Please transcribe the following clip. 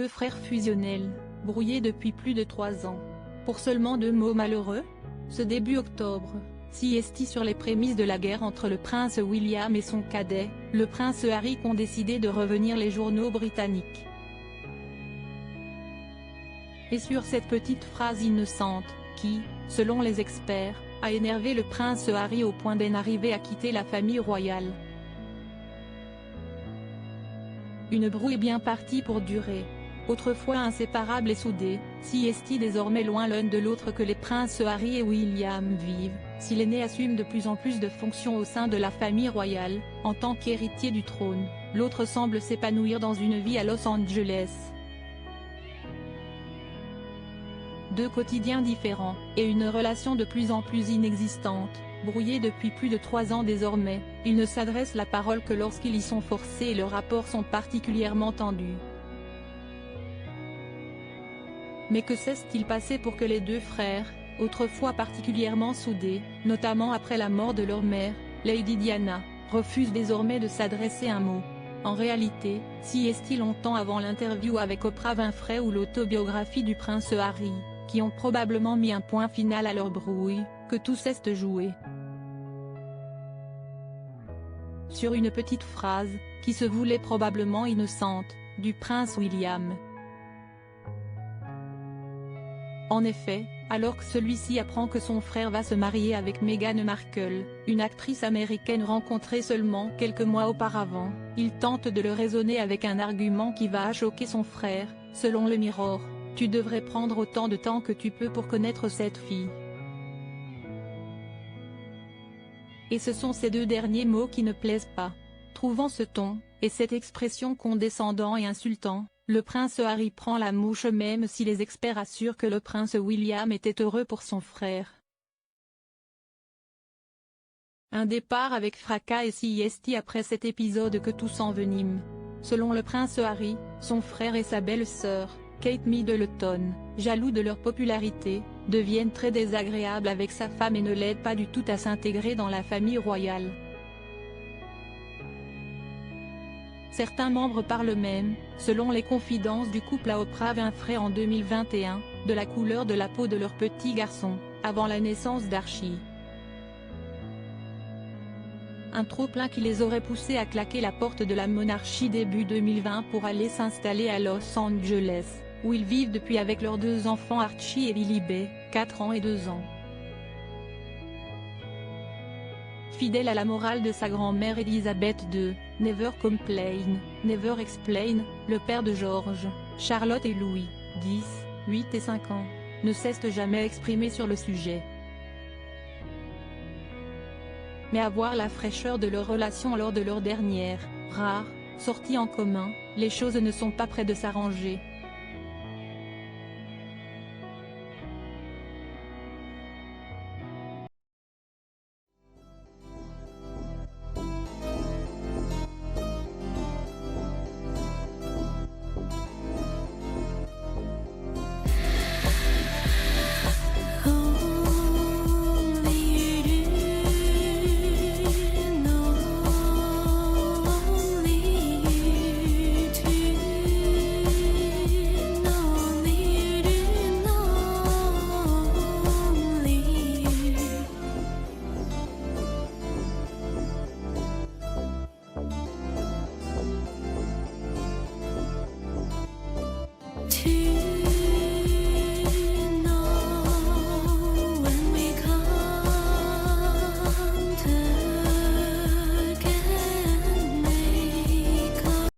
deux frères fusionnels, brouillés depuis plus de 3 ans. Pour seulement 2 mots malheureux? Ce début octobre, CST sur les prémices de la guerre entre le prince William et son cadet, le prince Harry, qu'ont décidé de revenir les journaux britanniques. Et sur cette petite phrase innocente, qui, selon les experts, a énervé le prince Harry au point d'en arriver à quitter la famille royale. Une brouille bien partie pour durer. Autrefois inséparables et soudés, CST désormais loin l'un de l'autre que les princes Harry et William vivent, si l'aîné assume de plus en plus de fonctions au sein de la famille royale, en tant qu'héritier du trône, l'autre semble s'épanouir dans une vie à Los Angeles. Deux quotidiens différents, et une relation de plus en plus inexistante, brouillés depuis plus de 3 ans désormais, ils ne s'adressent la parole que lorsqu'ils y sont forcés et leurs rapports sont particulièrement tendus. Mais que s'est-il passé pour que les deux frères, autrefois particulièrement soudés, notamment après la mort de leur mère, Lady Diana, refusent désormais de s'adresser un mot? En réalité, CST longtemps avant l'interview avec Oprah Winfrey ou l'autobiographie du prince Harry, qui ont probablement mis un point final à leur brouille, que tout s'est joué sur une petite phrase, qui se voulait probablement innocente, du prince William. En effet, alors que celui-ci apprend que son frère va se marier avec Meghan Markle, une actrice américaine rencontrée seulement quelques mois auparavant, il tente de le raisonner avec un argument qui va choquer son frère. Selon le Mirror, tu devrais prendre autant de temps que tu peux pour connaître cette fille. Et ce sont ces deux derniers mots qui ne plaisent pas. Trouvant ce ton, et cette expression condescendant et insultant, le prince Harry prend la mouche même si les experts assurent que le prince William était heureux pour son frère. Un départ avec fracas et CST après cet épisode que tout s'envenime. Selon le prince Harry, son frère et sa belle-sœur, Kate Middleton, jaloux de leur popularité, deviennent très désagréables avec sa femme et ne l'aident pas du tout à s'intégrer dans la famille royale. Certains membres parlent même, selon les confidences du couple à Oprah Winfrey en 2021, de la couleur de la peau de leur petit garçon, avant la naissance d'Archie. Un trop-plein qui les aurait poussés à claquer la porte de la monarchie début 2020 pour aller s'installer à Los Angeles, où ils vivent depuis avec leurs 2 enfants Archie et Lily-Bey, 4 ans et 2 ans. Fidèle à la morale de sa grand-mère Elizabeth II, Never Complain, Never Explain, le père de George, Charlotte et Louis, 10, 8 et 5 ans, ne cesse jamais exprimé sur le sujet. Mais à voir la fraîcheur de leur relation lors de leur dernière, rare, sortie en commun, les choses ne sont pas près de s'arranger.